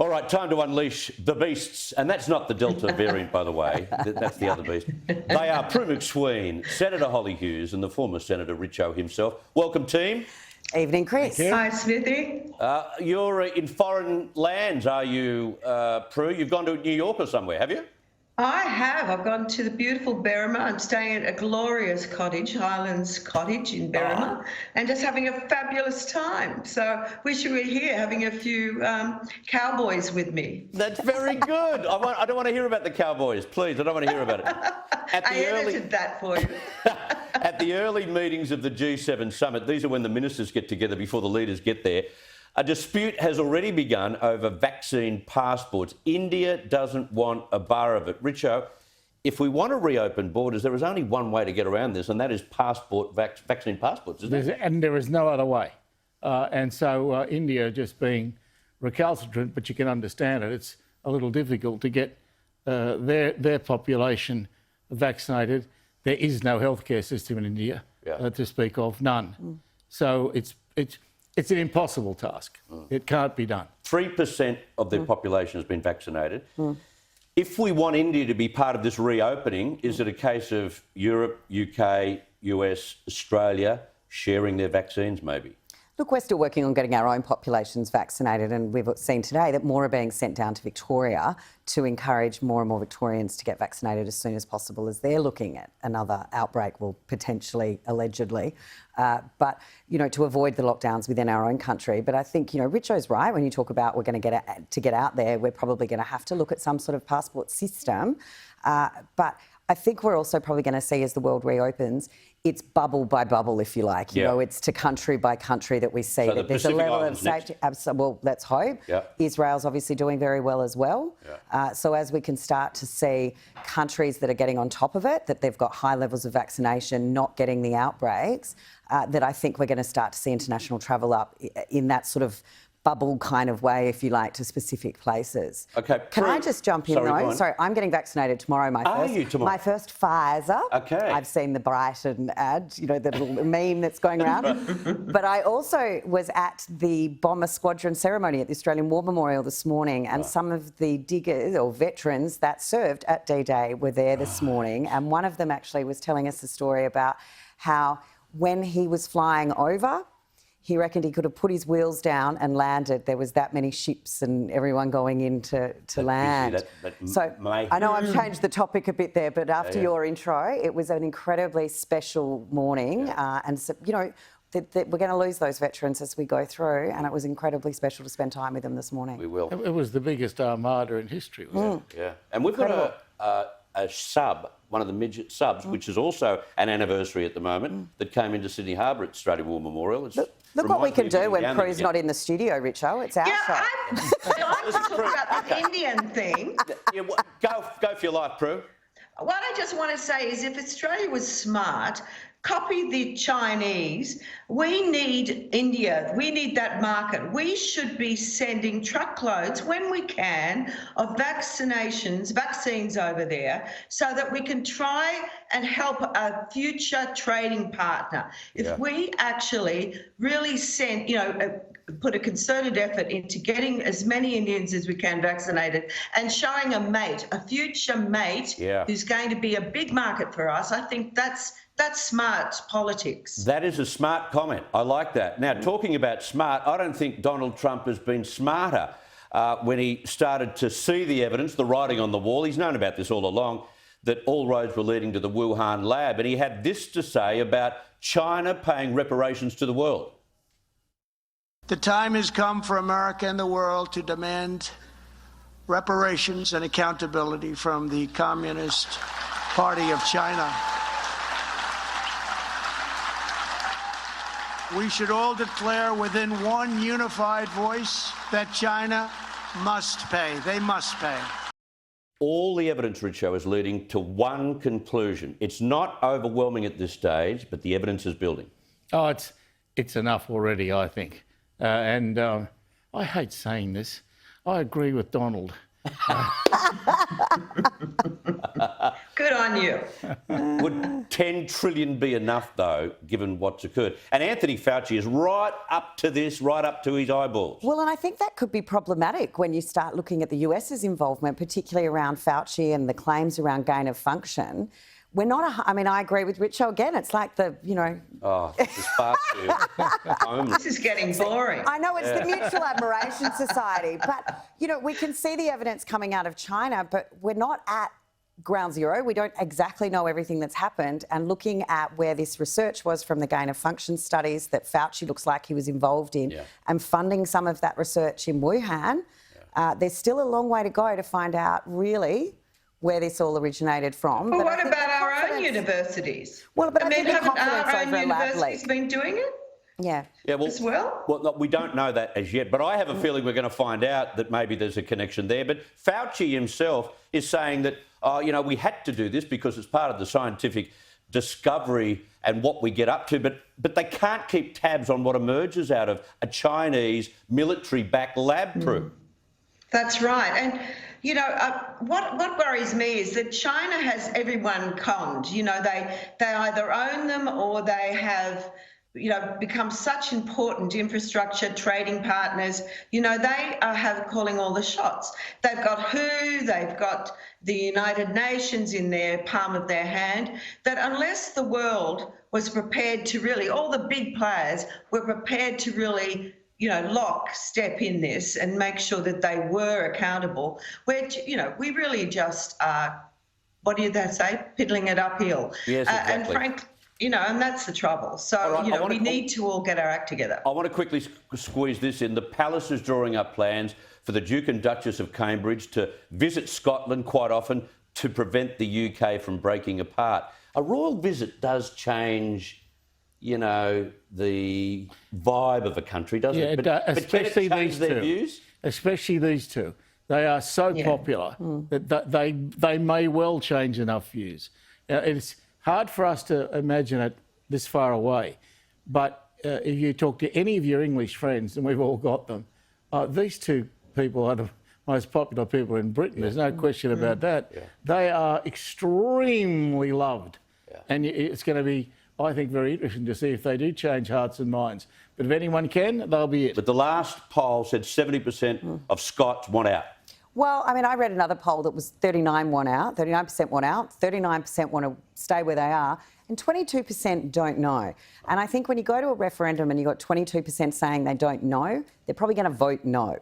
All right, time to unleash the beasts. And that's not the Delta variant, by the way. That's the other beast. They are Prue MacSween, Senator Holly Hughes and the former Senator Richo himself. Welcome, team. Evening, Chris. Hi, Smithy. You're in foreign lands, are you, Prue? You've gone to New York or somewhere, have you? I have. I've gone to the beautiful Berrima. I'm staying at a glorious cottage, Highlands Cottage in Berrima, and just having a fabulous time. So wish you were here having a few cowboys with me. That's very good. I don't want to hear about the Cowboys, please. I don't want to hear about it. I edited that for you. At the early meetings of the G7 summit, these are when the ministers get together before the leaders get there, a dispute has already begun over vaccine passports. India doesn't want a bar of it. Richo, if we want to reopen borders, there is only one way to get around this, and that is vaccine passports, isn't it? And there is no other way. And so India just being recalcitrant, but you can understand it. It's a little difficult to get their population vaccinated. There is no healthcare system in India to speak of, none. So it's an impossible task. It can't be done. 3% of their population has been vaccinated. If we want India to be part of this reopening, is it a case of Europe, UK, US, Australia sharing their vaccines maybe? Look, we're still working on getting our own populations vaccinated, and we've seen today that more are being sent down to Victoria to encourage more and more Victorians to get vaccinated as soon as possible, as they're looking at another outbreak, well, potentially, allegedly, but, you know, to avoid the lockdowns within our own country. But I think, you know, Richo's right when you talk about we're going to get out there, we're probably going to have to look at some sort of passport system. But I think we're also probably going to see, as the world reopens, it's bubble by bubble, if you like. You know, it's to country by country that we see that there's a level of safety. Well, let's hope. Israel's obviously doing very well as well. So as we can start to see countries that are getting on top of it, that they've got high levels of vaccination, not getting the outbreaks, that I think we're going to start to see international travel up in that sort of bubble kind of way, if you like, to specific places. Okay. Can I just jump in though? Sorry, I'm getting vaccinated tomorrow. My first Pfizer. Okay. I've seen the Brighton ad, you know, the little meme that's going around. But I also was at the Bomber Squadron ceremony at the Australian War Memorial this morning, and some of the diggers or veterans that served at D-Day were there this morning, and one of them actually was telling us a story about how when he was flying over, he reckoned he could have put his wheels down and landed. There was that many ships and everyone going in to land. So I know I've changed the topic a bit there, but after your intro, it was an incredibly special morning. And, so, you know, we're going to lose those veterans as we go through, and it was incredibly special to spend time with them this morning. We will. It was the biggest armada in history, wasn't it? Yeah. And we've got a sub, one of the midget subs, which is also an anniversary at the moment, that came into Sydney Harbour at Australian War Memorial. Look what we can do when Prue's not in the studio, Richo. It's our show. I'd like to talk about the Indian thing. Go for your life, Prue. What I just want to say is, if Australia was smart, copy the Chinese. We need India. We need that market. We should be sending truckloads when we can of vaccines over there, so that we can try and help a future trading partner. If we actually really send, you know, put a concerted effort into getting as many Indians as we can vaccinated and showing a mate, a future mate who's going to be a big market for us, I think that's smart politics. That is a smart comment. I like that. Now, talking about smart, I don't think Donald Trump has been smarter when he started to see the evidence, the writing on the wall. He's known about this all along, that all roads were leading to the Wuhan lab. And he had this to say about China paying reparations to the world. The time has come for America and the world to demand reparations and accountability from the Communist Party of China. We should all declare within one unified voice that China must pay. They must pay. All the evidence, Richo, is leading to one conclusion. It's not overwhelming at this stage, but the evidence is building. Oh, it's enough already, I think. I hate saying this. I agree with Donald. Good on you. Would 10 trillion be enough, though, given what's occurred? And Anthony Fauci is right up to this, right up to his eyeballs. Well, and I think that could be problematic when you start looking at the US's involvement, particularly around Fauci and the claims around gain of function. We're not, I mean, I agree with Richo again. It's like the, you know... Oh, it's far too homeless. This is getting boring. I know it's the Mutual Admiration Society, but, you know, we can see the evidence coming out of China, but we're not at ground zero. We don't exactly know everything that's happened. And looking at where this research was from the gain of function studies that Fauci looks like he was involved in and funding some of that research in Wuhan, there's still a long way to go to find out really where this all originated from. Well, what about our own universities? Well, but I mean, think haven't confidence our own over a lab universities leak. been doing it? Yeah. Well, as well? Well, no, we don't know that as yet, but I have a feeling we're going to find out that maybe there's a connection there. But Fauci himself is saying that, you know, we had to do this because it's part of the scientific discovery and what we get up to, but they can't keep tabs on what emerges out of a Chinese military-backed lab, Prue. That's right. And, you know, what worries me is that China has everyone conned. You know, they either own them or they have, you know, become such important infrastructure trading partners. You know, they have calling all the shots. They've got WHO, they've got the United Nations in their palm of their hand, that unless the world was prepared to really, all the big players were prepared to really, you know, lock step in this and make sure that they were accountable, which, you know, we really just are, what do they say, piddling it uphill. Yes, exactly. And frankly, you know, and that's the trouble. So, right, you know, we need to all get our act together. I want to quickly squeeze this in. The Palace is drawing up plans for the Duke and Duchess of Cambridge to visit Scotland quite often to prevent the UK from breaking apart. A royal visit does change, you know, the vibe of a country, doesn't it? But especially can it change these their two. views? Especially these two. They are so popular that they may well change enough views. It's hard for us to imagine it this far away, but if you talk to any of your English friends, and we've all got them, these two people are the most popular people in Britain. There's no question about that. They are extremely loved, and it's going to be, I think, very interesting to see if they do change hearts and minds. But if anyone can, they'll be it. But the last poll said 70% of Scots want out. Well, I mean, I read another poll that was 39% want out, 39% want to stay where they are, and 22% don't know. And I think when you go to a referendum and you've got 22% saying they don't know, they're probably going to vote no.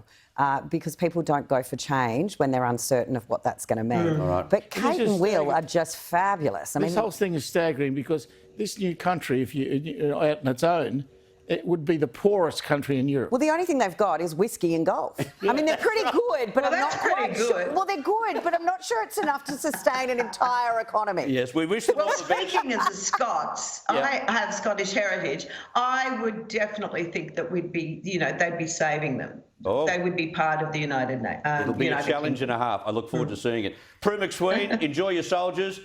Because people don't go for change when they're uncertain of what that's going to mean. Right. But Kate and Will are just fabulous. I mean, this whole thing is staggering because this new country, if you out on its own, it would be the poorest country in Europe. well, the only thing they've got is whiskey and golf. I mean, they're pretty good, but Well, I'm not that's pretty quite sure. good. Well, they're good, but I'm not sure it's enough to sustain an entire economy. Yes, we wish them Well, all the best. speaking as a Scots, I have Scottish heritage. I would definitely think that we'd be, you know, they'd be saving them. Oh. They would be part of the United Nations. It'll be a challenge and a half. I look forward to seeing it. Prue MacSween, enjoy your soldiers.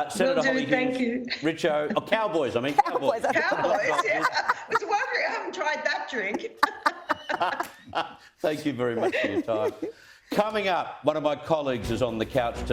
Senator Will do, Holly thank Hughes, you. Richo, Cowboys, I mean. Cowboys. Cowboys, yeah. I was wondering, I haven't tried that drink. Thank you very much for your time. Coming up, one of my colleagues is on the couch tonight.